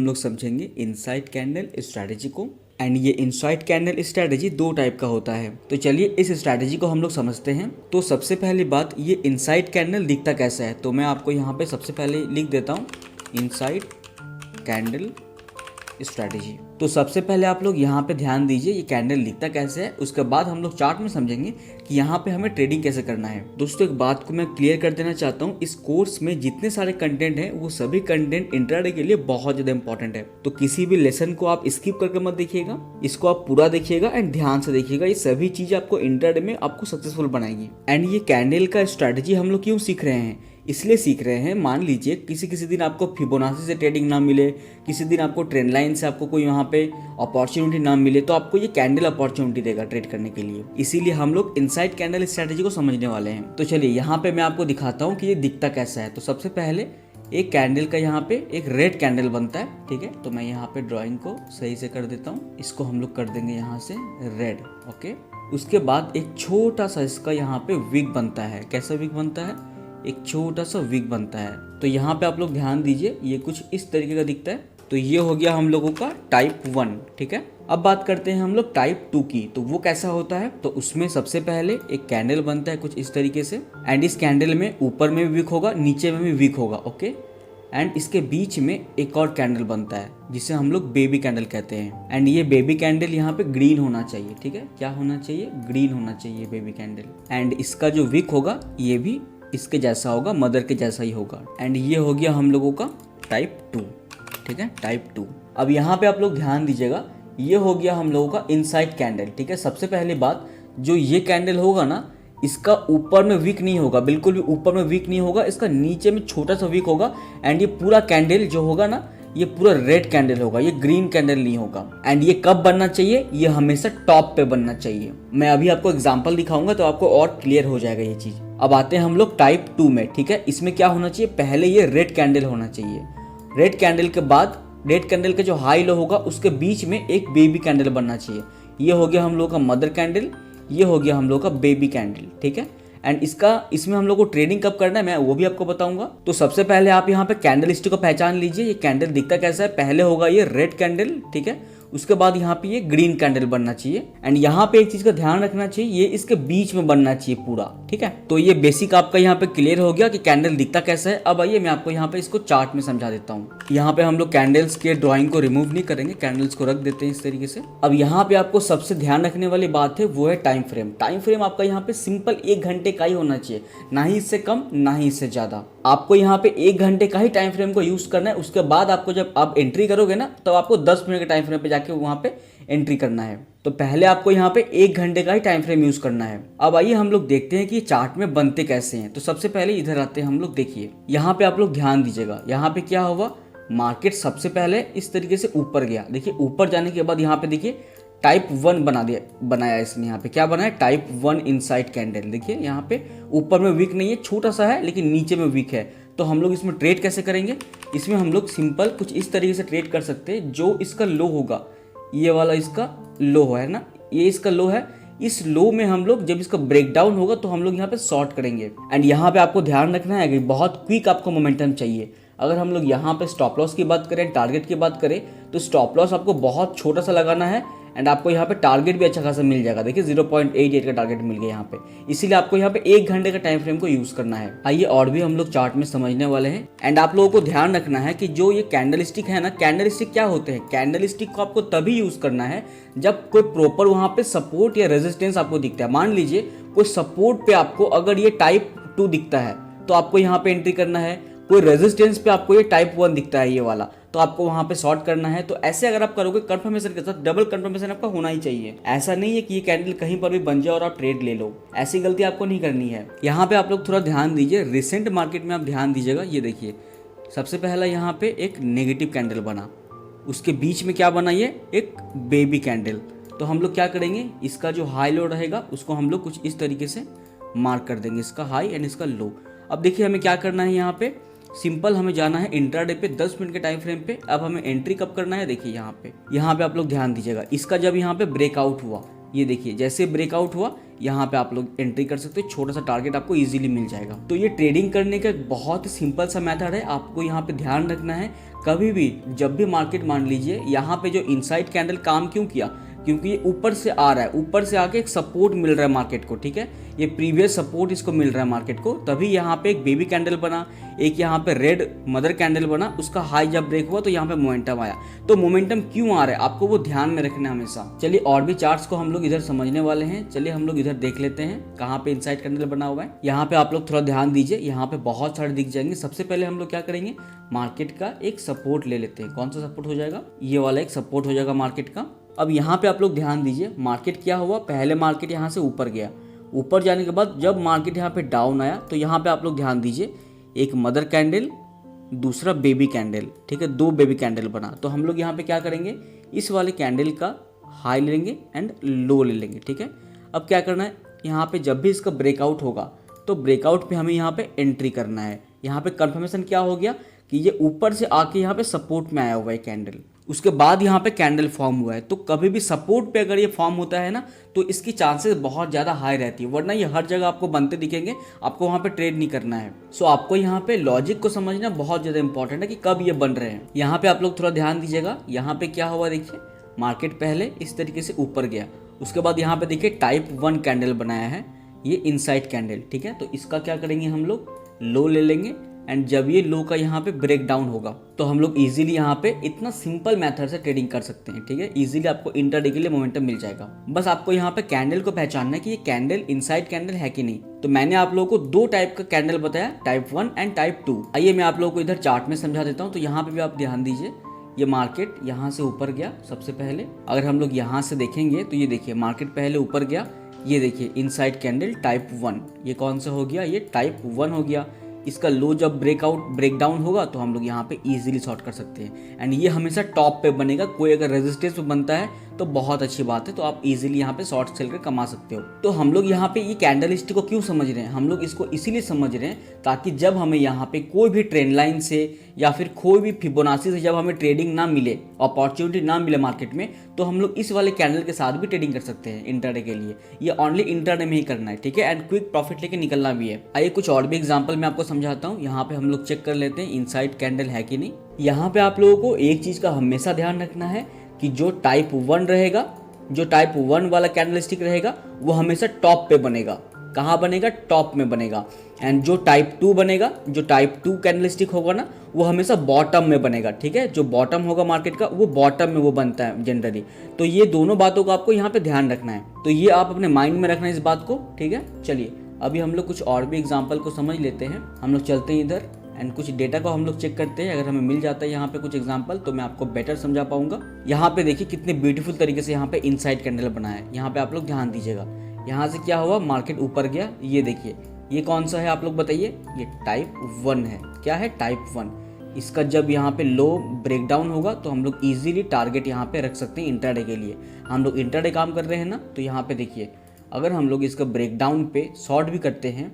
लोग समझेंगे inside candle strategy को। एंड ये इनसाइड कैंडल स्ट्रैटेजी दो टाइप का होता है। तो चलिए इस स्ट्रैटेजी को हम लोग समझते हैं। तो सबसे पहली बात, ये इनसाइड कैंडल दिखता कैसा है, तो मैं आपको यहाँ पे सबसे पहले लिख देता हूँ इनसाइड कैंडल स्ट्रैटेजी। तो सबसे पहले आप लोग यहाँ पे ध्यान दीजिए ये कैंडल दिखता कैसे है, उसके बाद हम लोग चार्ट में समझेंगे कि यहाँ पे हमें ट्रेडिंग कैसे करना है। दोस्तों एक बात को मैं क्लियर कर देना चाहता हूँ, इस कोर्स में जितने सारे कंटेंट हैं वो सभी कंटेंट इंट्राडे के लिए बहुत ज्यादा इंपॉर्टेंट है। तो किसी भी लेसन को आप स्किप करके मत देखिएगा, इसको आप पूरा देखिएगा एंड ध्यान से देखिएगा। ये सभी चीजें आपको इंट्राडे में आपको सक्सेसफुल बनाएगी। एंड ये कैंडल का स्ट्रैटेजी हम लोग क्यों सीख रहे हैं, इसलिए सीख रहे हैं, मान लीजिए किसी दिन आपको फिबोनाची से ट्रेडिंग ना मिले, किसी दिन आपको ट्रेंड लाइन से आपको कोई वहाँ पे अपॉर्चुनिटी ना मिले, तो आपको ये कैंडल अपॉर्चुनिटी देगा ट्रेड करने के लिए। इसीलिए हम लोग इनसाइड कैंडल स्ट्रैटेजी को समझने वाले हैं। तो चलिए यहाँ पे मैं आपको दिखाता हूँ कि ये दिखता कैसा है। तो सबसे पहले एक कैंडल का यहाँ पे एक रेड कैंडल बनता है, ठीक है। तो मैं यहाँ पे ड्राइंग को सही से कर देता हूँ, इसको हम लोग कर देंगे यहाँ से रेड, ओके। उसके बाद एक छोटा सा इसका यहाँ पे विक बनता है। कैसा विक बनता है, एक छोटा सा विक बनता है। तो यहाँ पे आप लोग ध्यान दीजिए, ये कुछ इस तरीके का दिखता है। तो ये हो गया हम लोगों का टाइप 1, ठीक है। अब बात करते हैं हम लोग टाइप 2 की। तो वो कैसा होता है, तो उसमें सबसे पहले एक कैंडल बनता है कुछ इस तरीके से। एंड इस कैंडल में ऊपर में भी विक होगा, नीचे में भी विक होगा, ओके। एंड इसके बीच में एक और कैंडल बनता है जिसे हम लोग बेबी कैंडल कहते हैं। एंड ये बेबी कैंडल यहाँ पे ग्रीन होना चाहिए, ठीक है। क्या होना चाहिए, ग्रीन होना चाहिए बेबी कैंडल। एंड इसका जो विक होगा ये भी इसके जैसा होगा, मदर के जैसा ही होगा। एंड ये हो गया हम लोगों का टाइप 2, ठीक है, टाइप 2। अब यहाँ पे आप लोग ध्यान दीजिएगा, ये हो गया हम लोगों का इनसाइड कैंडल, ठीक है। सबसे पहली बात, जो ये कैंडल होगा ना, इसका ऊपर में वीक नहीं होगा, बिल्कुल भी ऊपर में वीक नहीं होगा, इसका नीचे में छोटा सा वीक होगा। एंड ये पूरा कैंडल जो होगा ना, ये पूरा रेड कैंडल होगा, ये ग्रीन कैंडल नहीं होगा। एंड ये कब बनना चाहिए, ये हमेशा टॉप पे बनना चाहिए। मैं अभी आपको एग्जांपल दिखाऊंगा तो आपको और क्लियर हो जाएगा ये चीज। अब आते हैं हम लोग टाइप 2 में, ठीक है। इसमें क्या होना चाहिए, पहले ये रेड कैंडल होना चाहिए। रेड कैंडल के बाद रेड कैंडल का जो हाई लो होगा उसके बीच में एक बेबी कैंडल बनना चाहिए। ये हो गया हम लोग का मदर कैंडल, ये हो गया हम लोग का बेबी कैंडल, ठीक है। एंड इसमें हम लोग को ट्रेडिंग कब करना है मैं वो भी आपको बताऊंगा। तो सबसे पहले आप यहाँ पे कैंडल स्टिक को पहचान लीजिए, ये कैंडल दिखता कैसा है। पहले होगा ये रेड कैंडल, ठीक है। उसके बाद यहाँ पे ये ग्रीन कैंडल बनना चाहिए। एंड यहाँ पे एक चीज का ध्यान रखना चाहिए, ये इसके बीच में बनना चाहिए पूरा, ठीक है। तो ये बेसिक आपका यहाँ पे क्लियर हो गया कि कैंडल दिखता कैसा है। अब आइए मैं आपको यहाँ पे इसको चार्ट में समझा देता हूँ। यहाँ पे हम लोग कैंडल्स के ड्रॉइंग को रिमूव नहीं करेंगे, कैंडल्स को रख देते हैं इस तरीके से। अब यहाँ पे आपको सबसे ध्यान रखने वाली बात है वो है टाइम फ्रेम। टाइम फ्रेम आपका यहाँ पे सिंपल 1 घंटे का ही होना चाहिए, ना ही इससे कम ना ही इससे ज्यादा। आपको यहाँ पे 1 घंटे का ही टाइम फ्रेम को यूज करना है। उसके बाद आपको जब आप एंट्री करोगे ना, तो आपको 10 मिनट के टाइम फ्रेम पे जाके वहां पे एंट्री करना है। तो पहले आपको यहाँ पे 1 घंटे का ही टाइम फ्रेम यूज करना है। अब आइए हम लोग देखते हैं कि चार्ट में बनते कैसे हैं। तो सबसे पहले इधर आते हैं हम लोग, देखिए यहाँ पे आप लोग ध्यान दीजिएगा, यहाँ पे क्या हुआ, मार्केट सबसे पहले इस तरीके से ऊपर गया। देखिए ऊपर जाने के बाद यहाँ पे देखिए टाइप 1 बनाया इसने। यहाँ पे क्या बनाया, टाइप 1 इनसाइड कैंडल। देखिए यहाँ पे ऊपर में वीक नहीं है, छोटा सा है, लेकिन नीचे में वीक है। तो हम लोग इसमें ट्रेड कैसे करेंगे, इसमें हम लोग सिंपल कुछ इस तरीके से ट्रेड कर सकते हैं। जो इसका लो होगा, ये वाला इसका लो है ना, ये इसका लो है, इस लो में हम लोग जब इसका ब्रेकडाउन होगा तो हम लोग यहाँ पे शॉर्ट करेंगे। एंड यहाँ पे आपको ध्यान रखना है कि बहुत क्विक आपको मोमेंटम चाहिए। अगर हम लोग यहाँ पे स्टॉप लॉस की बात करें, टारगेट की बात करें, तो स्टॉप लॉस आपको बहुत छोटा सा लगाना है। एंड आपको यहाँ पे टारगेट भी अच्छा खासा मिल जाएगा। देखिए 0.88 का टारगेट मिल गया यहाँ पे। इसीलिए आपको यहाँ पे 1 घंटे का टाइम फ्रेम को यूज करना है। आइए और भी हम लोग चार्ट में समझने वाले हैं। एंड आप लोगों को ध्यान रखना है कि जो ये कैंडल स्टिक है ना, कैंडल स्टिक क्या होते हैं, कैंडल स्टिक को आपको तभी यूज करना है जब कोई प्रॉपर वहां पे सपोर्ट या रेजिस्टेंस आपको दिखता है। मान लीजिए कोई सपोर्ट पे आपको अगर ये टाइप 2 दिखता है तो आपको यहाँ पे एंट्री करना है। कोई रेजिस्टेंस पे आपको ये टाइप 1 दिखता है, ये वाला, तो आपको वहां पे शॉर्ट करना है। तो ऐसे अगर आप करोगे कंफर्मेशन के साथ, डबल कंफर्मेशन आपका होना ही चाहिए। ऐसा नहीं है कि ये कैंडल कहीं पर भी बन जाए और आप ट्रेड ले लो, ऐसी गलती आपको नहीं करनी है। यहाँ पे आप लोग थोड़ा ध्यान दीजिए, रिसेंट मार्केट में आप ध्यान दीजिएगा। ये देखिए सबसे पहला यहाँ पे एक नेगेटिव कैंडल बना, उसके बीच में क्या बना, ये एक बेबी कैंडल। तो हम लोग क्या करेंगे, इसका जो हाई लो रहेगा उसको हम लोग कुछ इस तरीके से मार्क कर देंगे, इसका हाई एंड इसका लो। अब देखिए हमें क्या करना है, यहाँ पे सिंपल हमें जाना है इंट्राडे पे 10 मिनट के टाइम फ्रेम पे। अब हमें एंट्री कब करना है, देखिए यहाँ पे आप लोग ध्यान दीजिएगा। इसका जब यहाँ पे ब्रेकआउट हुआ, ये देखिए जैसे ब्रेकआउट हुआ यहाँ पे आप लोग एंट्री कर सकते हो, छोटा सा टारगेट आपको इजीली मिल जाएगा। तो ये ट्रेडिंग करने का एक बहुत ही सिंपल सा मेथड है। आपको यहाँ पे ध्यान रखना है, कभी भी जब भी मार्केट मान लीजिए यहाँ पे जो इनसाइड कैंडल काम क्यों किया, क्योंकि ये ऊपर से आ रहा है, ऊपर से आके एक सपोर्ट मिल रहा है मार्केट को, ठीक है, ये प्रीवियस सपोर्ट इसको मिल रहा है मार्केट को, तभी यहाँ पे एक बेबी कैंडल बना, एक यहाँ पे रेड मदर कैंडल बना, उसका हाई जब ब्रेक हुआ तो यहाँ पे मोमेंटम आया। तो मोमेंटम क्यों आ रहा है आपको वो ध्यान में रखना है हमेशा। चलिए और भी चार्ट्स को हम लोग इधर समझने वाले हैं। चलिए हम लोग इधर देख लेते हैं कहाँ पे इनसाइड कैंडल बना हुआ है। यहाँ पे आप लोग थोड़ा ध्यान दीजिए, यहाँ पे बहुत सारे दिख जाएंगे। सबसे पहले हम लोग क्या करेंगे, मार्केट का एक सपोर्ट ले लेते हैं। कौन सा सपोर्ट हो जाएगा, ये वाला एक सपोर्ट हो जाएगा मार्केट का। अब यहाँ पे आप लोग ध्यान दीजिए, मार्केट क्या हुआ, पहले मार्केट यहाँ से ऊपर गया, ऊपर जाने के बाद जब मार्केट यहाँ पे डाउन आया तो यहाँ पे आप लोग ध्यान दीजिए, एक मदर कैंडल, दूसरा बेबी कैंडल, ठीक है, दो बेबी कैंडल बना। तो हम लोग यहाँ पे क्या करेंगे, इस वाले कैंडल का हाई ले लेंगे एंड लो ले लेंगे, ठीक है। अब क्या करना है, यहाँ पे जब भी इसका ब्रेकआउट होगा तो ब्रेकआउट पे हमें यहाँ पे एंट्री करना है। यहाँ पे कंफर्मेशन क्या हो गया कि ये ऊपर से आके यहाँ पे सपोर्ट में आया हुआ है कैंडल, उसके बाद यहाँ पे कैंडल फॉर्म हुआ है। तो कभी भी सपोर्ट पे अगर ये फॉर्म होता है ना तो इसकी चांसेस बहुत ज़्यादा हाई रहती है, वरना ये हर जगह आपको बनते दिखेंगे, आपको वहाँ पे ट्रेड नहीं करना है। सो आपको यहाँ पे लॉजिक को समझना बहुत ज़्यादा इंपॉर्टेंट है कि कब ये बन रहे हैं। यहाँ पे आप लोग थोड़ा ध्यान दीजिएगा, यहाँ पे क्या हुआ देखिए, मार्केट पहले इस तरीके से ऊपर गया, उसके बाद यहाँ पे देखिए टाइप 1 कैंडल बनाया है, ये इनसाइड कैंडल, ठीक है। तो इसका क्या करेंगे, हम लोग लो ले लेंगे एंड जब ये लो का यहाँ पे ब्रेक डाउन होगा तो हम लोग इजीली यहाँ पे इतना सिंपल मेथड से ट्रेडिंग कर सकते हैं, ठीक है। इजीली आपको इंटरडे के लिए मोमेंटम मिल जाएगा। बस आपको यहाँ पे कैंडल को पहचानना है कि ये कैंडल इनसाइड कैंडल है कि नहीं। तो मैंने आप लोगों को दो टाइप का कैंडल बताया, टाइप 1 एंड टाइप 2। आइए मैं आप लोगों को इधर चार्ट में समझा देता हूँ। तो यहाँ पे भी आप ध्यान दीजिए, ये मार्केट यहाँ से ऊपर गया सबसे पहले। अगर हम लोग यहाँ से देखेंगे तो ये देखिए मार्केट पहले ऊपर गया, ये देखिए इनसाइड कैंडल टाइप 1, ये कौन सा हो गया, ये टाइप 1 हो गया। इसका लो जब ब्रेक डाउन होगा तो हम लोग यहाँ पे इजीली शॉर्ट कर सकते हैं एंड ये हमेशा टॉप पे बनेगा। कोई अगर रेजिस्टेंस पे बनता है तो बहुत अच्छी बात है, तो आप इजीली यहाँ पे शॉर्ट सेल कर कमा सकते हो। तो हम लोग यहाँ पे ये कैंडल स्टिक को क्यों समझ रहे हैं, हम लोग इसको इसीलिए समझ रहे हैं ताकि जब हमें यहाँ पे कोई भी ट्रेंड लाइन से या फिर कोई भी फिबोनाची से जब हमें ट्रेडिंग ना मिले, अपॉर्चुनिटी ना मिले मार्केट में, तो हम लोग इस वाले कैंडल के साथ भी ट्रेडिंग कर सकते हैं इंटरडे के लिए। ये ओनली इंटरडे में ही करना है, ठीक है, एंड क्विक प्रॉफिट लेके निकलना भी है। आइए कुछ और भी एग्जांपल मैं आपको समझाता हूँ। यहाँ पे हम लोग चेक कर लेते हैं इनसाइड कैंडल है कि नहीं। यहाँ पे आप लोगों को एक चीज का हमेशा ध्यान रखना है कि जो टाइप 1 रहेगा, जो टाइप 1 वाला कैंडल स्टिक रहेगा वो हमेशा टॉप पे बनेगा। कहाँ बनेगा, टॉप में बनेगा। एंड जो टाइप 2 बनेगा, जो टाइप 2 कैंडल स्टिक होगा ना, वो हमेशा बॉटम में बनेगा, ठीक है। जो बॉटम होगा मार्केट का वो बॉटम में वो बनता है जनरली। तो ये दोनों बातों को आपको यहाँ पे ध्यान रखना है, तो ये आप अपने माइंड में रखना है इस बात को, ठीक है। चलिए अभी हम लोग कुछ और भी एग्जाम्पल को समझ लेते हैं। हम लोग चलते हैं इधर एंड कुछ डेटा को हम लोग चेक करते हैं। अगर हमें मिल जाता है यहाँ पे कुछ एग्जांपल तो मैं आपको बेटर समझा पाऊंगा। यहाँ पे देखिए कितने ब्यूटीफुल तरीके से यहाँ पे इनसाइड कैंडल बना है। यहाँ पे आप लोग ध्यान दीजिएगा, यहाँ से क्या हुआ, मार्केट ऊपर गया, ये देखिए ये कौन सा है आप लोग बताइए, ये टाइप 1 है। क्या है, टाइप 1। इसका जब यहाँ पे लो ब्रेकडाउन होगा तो हम लोग इजीली टारगेट यहाँ पे रख सकते हैं इंटरडे के लिए। हम लोग इंटरडे काम कर रहे हैं ना, तो यहाँ पे देखिए अगर हम लोग इसका ब्रेकडाउन पे शॉर्ट भी करते हैं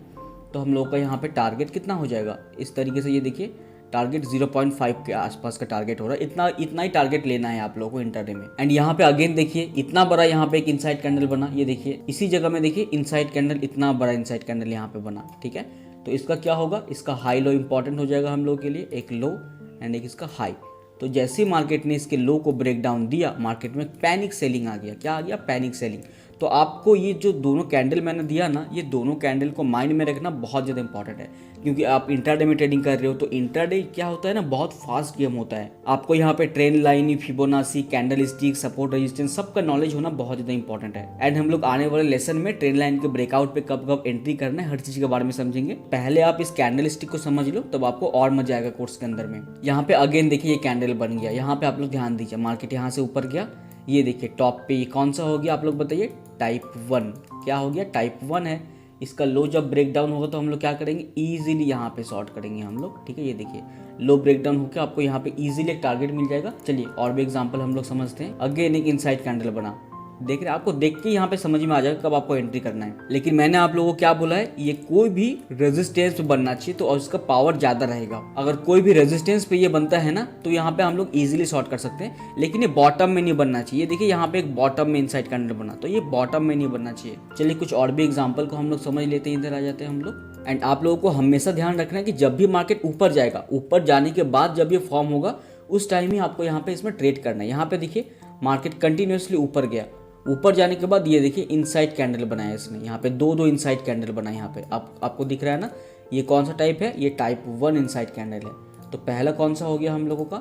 तो हम लोग का यहाँ पे टारगेट कितना हो जाएगा, इस तरीके से ये देखिए टारगेट 0.5 के आसपास का टारगेट हो रहा है। इतना ही टारगेट लेना है आप लोगों को इंटरडे में। एंड यहाँ पे अगेन देखिए इतना बड़ा यहाँ पे एक इनसाइड कैंडल बना, ये देखिए इसी जगह में देखिए इनसाइड कैंडल, इतना बड़ा इनसाइड कैंडल यहाँ पे बना, ठीक है। तो इसका क्या होगा, इसका हाई लो इंपॉर्टेंट हो जाएगा हम लोग के लिए, एक लो एंड एक इसका हाई। तो जैसे ही मार्केट ने इसके लो को ब्रेक डाउन दिया, मार्केट में पैनिक सेलिंग आ गया। क्या आ गया, पैनिक सेलिंग। तो आपको ये जो दोनों कैंडल मैंने दिया ना, ये दोनों कैंडल को माइंड में रखना बहुत ज़्यादा इंपॉर्टेंट है, क्योंकि आप इंट्राडे में ट्रेडिंग कर रहे हो। तो इंट्राडे क्या होता है ना, बहुत फास्ट गेम होता है। आपको यहाँ पे trend line, Fibonacci, candle stick, support, resistance सबका नॉलेज होना बहुत ज़्यादा इंपॉर्टेंट है। एंड हम लोग आने वाले लेसन में ट्रेंड लाइन के ब्रेकआउट पे कब कब एंट्री करना है, हर चीज़ के बारे में समझेंगे। पहले आप इस कैंडल स्टिक को समझ लो, तब आपको और मजा आएगा कोर्स के अंदर में। यहाँ पे अगेन देखिए ये कैंडल बन गया, यहाँ पे आप लोग ध्यान दीजिए, मार्केट यहाँ से ऊपर गया, ये देखिए टॉप पे ये कौन सा हो गया आप लोग बताइए, टाइप 1। क्या हो गया, टाइप 1 है। इसका लो जब ब्रेक डाउन होगा तो हम लोग क्या करेंगे, इजीली यहाँ पे शॉर्ट करेंगे हम लोग, ठीक है। ये देखिए लो ब्रेक डाउन होकर आपको यहाँ पे इजीली एक टारगेट मिल जाएगा। चलिए और भी एग्जांपल हम लोग समझते हैं। अगेन एक इनसाइड कैंडल बना, देख रहे हैं, आपको देख के यहाँ पे समझ में आ जाएगा कब आपको एंट्री करना है। लेकिन मैंने आप लोगों को क्या बोला है, ये कोई भी रेजिस्टेंस पे बनना चाहिए तो उसका पावर ज्यादा रहेगा। अगर कोई भी रेजिस्टेंस पे ये बनता है ना तो यहाँ पे हम लोग इजीली शॉर्ट कर सकते हैं, लेकिन ये बॉटम में नहीं बनना चाहिए। देखिए यहाँ पे एक बॉटम में इनसाइड कैंडल बना, तो ये बॉटम में नहीं बनना चाहिए। चलिए कुछ और भी एग्जाम्पल को हम लोग समझ लेते हैं, इधर आ जाते हैं हम लोग। एंड आप लोगों को हमेशा ध्यान रखना है कि जब भी मार्केट ऊपर जाएगा, ऊपर जाने के बाद जब ये फॉर्म होगा उस टाइम ही आपको यहाँ पे इसमें ट्रेड करना है। यहाँ पे देखिए मार्केट कंटिन्यूसली ऊपर गया, ऊपर जाने के बाद ये देखिए इनसाइड कैंडल बनाया इसने, यहाँ पे दो इनसाइड कैंडल बनाए। यहाँ पे आपको दिख रहा है ना, ये कौन सा टाइप है, ये टाइप 1 इनसाइड कैंडल है। तो पहला कौन सा हो गया हम लोगों का,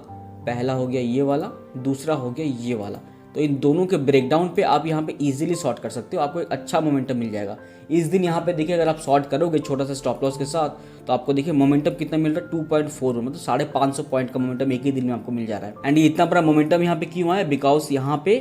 पहला हो गया ये वाला, दूसरा हो गया ये वाला। तो इन दोनों के ब्रेकडाउन पे आप यहाँ पे इजीली शॉर्ट कर सकते हो, आपको एक अच्छा मोमेंटम मिल जाएगा। इस दिन यहाँ पे देखिए अगर आप शॉर्ट करोगे छोटा सा स्टॉप लॉस के साथ तो आपको देखिए मोमेंटम कितना मिल रहा है, 2.4, मतलब 550 पॉइंट का मोमेंटम एक ही दिन में आपको मिल जा रहा है। एंड ये इतना बड़ा मोमेंटम यहाँ पे क्यों आया, बिकॉज यहाँ पे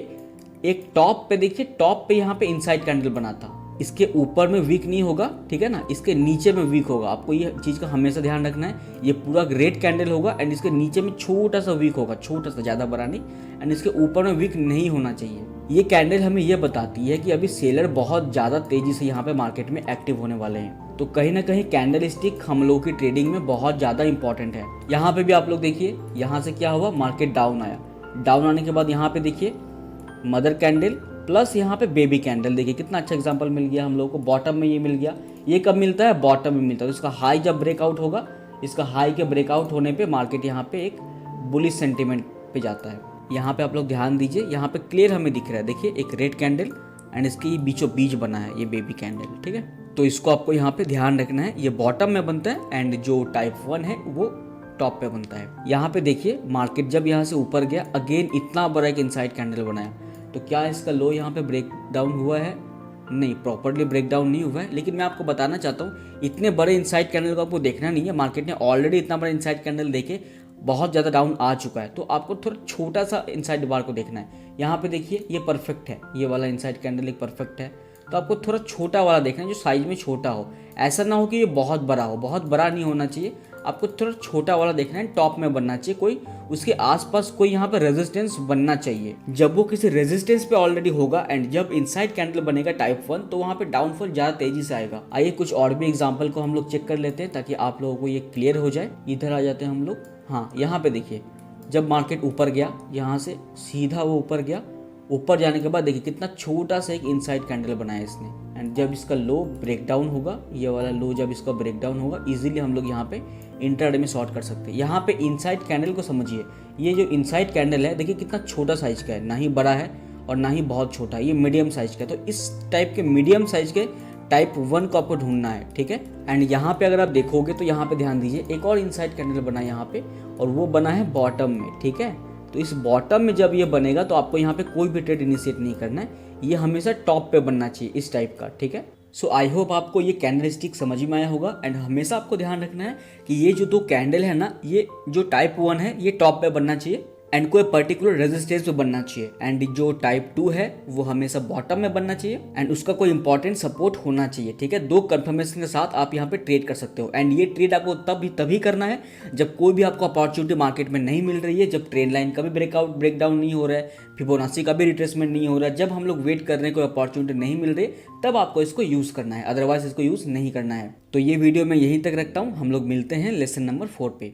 एक टॉप पे देखिए, टॉप पे यहाँ पे इनसाइड कैंडल बना था, इसके ऊपर में वीक नहीं होगा, ठीक है ना, इसके नीचे में वीक होगा। आपको ये चीज का हमेशा ध्यान रखना है, ये पूरा रेड कैंडल होगा एंड इसके नीचे में छोटा सा वीक होगा, छोटा सा, ज्यादा बड़ा नहीं, एंड इसके ऊपर में वीक नहीं होना चाहिए। ये कैंडल हमें ये बताती है कि अभी सेलर बहुत ज्यादा तेजी से यहाँ पे मार्केट में एक्टिव होने वाले हैं। तो कहीं ना कहीं कैंडल स्टिक हम लोग की ट्रेडिंग में बहुत ज्यादा इंपॉर्टेंट है। यहाँ पे भी आप लोग देखिए, यहाँ से क्या हुआ, मार्केट डाउन आया, डाउन आने के बाद यहाँ पे देखिए मदर कैंडल प्लस यहाँ पे बेबी कैंडल, देखिए कितना अच्छा एग्जांपल मिल गया हम लोग को। बॉटम में ये मिल गया, ये कब मिलता है, बॉटम में मिलता है। तो इसका हाई जब ब्रेकआउट होगा, इसका हाई के ब्रेकआउट होने पे मार्केट यहाँ पे एक बुलिश सेंटीमेंट पे जाता है। यहाँ पे आप लोग ध्यान दीजिए, यहाँ पे क्लियर हमें दिख रहा है, देखिए एक रेड कैंडल एंड इसकी बीचों बीच बना है ये बेबी कैंडल, ठीक है। तो इसको आपको यहाँ पे ध्यान रखना है, ये बॉटम में बनता है एंड जो टाइप 1 है वो टॉप पे बनता है। यहाँ पे देखिए मार्केट जब यहाँ से ऊपर गया, अगेन इतना बड़ा एक इनसाइड कैंडल बनाया, तो क्या इसका लो यहाँ पे ब्रेक डाउन हुआ है, नहीं, प्रॉपर्ली ब्रेक डाउन नहीं हुआ है। लेकिन मैं आपको बताना चाहता हूँ इतने बड़े इनसाइड कैंडल को आपको देखना नहीं है, मार्केट ने ऑलरेडी इतना बड़ा इनसाइड कैंडल देके बहुत ज़्यादा डाउन आ चुका है, तो आपको थोड़ा छोटा सा इनसाइड बार को देखना है। यहाँ पे देखिए ये परफेक्ट है, ये वाला इनसाइड कैंडल एक परफेक्ट है, तो आपको थोड़ा छोटा वाला देखना है जो साइज में छोटा हो, ऐसा ना हो कि ये बहुत बड़ा हो, बहुत बड़ा नहीं होना चाहिए, आपको थोड़ा छोटा वाला देखना है, टॉप में बनना चाहिए, कोई उसके आसपास कोई यहाँ पे रेजिस्टेंस बनना चाहिए। जब वो किसी रेजिस्टेंस पे ऑलरेडी होगा एंड जब इनसाइड कैंडल बनेगा टाइप 1, तो वहाँ पे डाउनफॉल ज़्यादा तेजी से आएगा। आइए कुछ और भी एग्जाम्पल को हम लोग चेक कर लेते हैं ताकि आप लोगों को ये क्लियर हो जाए। इधर आ जाते हैं हम लोग। हाँ, यहाँ पे देखिए जब मार्केट ऊपर गया, यहाँ से सीधा वो ऊपर गया, ऊपर जाने के बाद देखिए कितना छोटा सा एक इनसाइड कैंडल बनाया इसने, एंड जब इसका लो ब्रेक डाउन होगा, ये वाला लो जब इसका ब्रेक डाउन होगा, इजीली हम लोग यहाँ पे इंट्राडे में शॉर्ट कर सकते हैं। यहाँ पे इनसाइड कैंडल को समझिए, ये जो इनसाइड कैंडल है देखिए कितना छोटा साइज का है, ना ही बड़ा है और ना ही बहुत छोटा है, ये मीडियम साइज का है। तो इस टाइप के मीडियम साइज के टाइप 1 को आपको ढूंढना है, ठीक है। एंड यहाँ पे अगर आप देखोगे तो यहाँ पे ध्यान दीजिए एक और इनसाइड कैंडल बना है यहाँ पे, और वो बना है बॉटम में, ठीक है। तो इस बॉटम में जब ये बनेगा तो आपको यहाँ पे कोई भी ट्रेड इनिशिएट नहीं करना है, ये हमेशा टॉप पे बनना चाहिए इस टाइप का, ठीक है। सो आई होप आपको ये कैंडल स्टिक समझ में आया होगा। एंड हमेशा आपको ध्यान रखना है कि ये जो दो कैंडल है ना, ये जो टाइप 1 है ये टॉप पे बनना चाहिए एंड कोई पर्टिकुलर रेजिस्टेंस पे बनना चाहिए, एंड जो टाइप 2 है वो हमेशा बॉटम में बनना चाहिए एंड उसका कोई इंपॉर्टेंट सपोर्ट होना चाहिए, ठीक है। दो कंफर्मेशन के साथ आप यहाँ पे ट्रेड कर सकते हो, एंड ये ट्रेड आपको तभी करना है जब कोई भी आपको अपॉर्चुनिटी मार्केट में नहीं मिल रही है, जब ट्रेंड लाइन का भी ब्रेक डाउन नहीं हो रहा है, फिबोनाची का भी रिट्रेसमेंट नहीं हो रहा है, जब हम लोग वेट कर रहे हैं कोई अपॉर्चुनिटी नहीं मिल रही, तब आपको इसको यूज करना है, अदरवाइज इसको यूज नहीं करना है। तो ये वीडियो मैं यहीं तक रखता हूँ, हम लोग मिलते हैं लेसन नंबर 4 पे।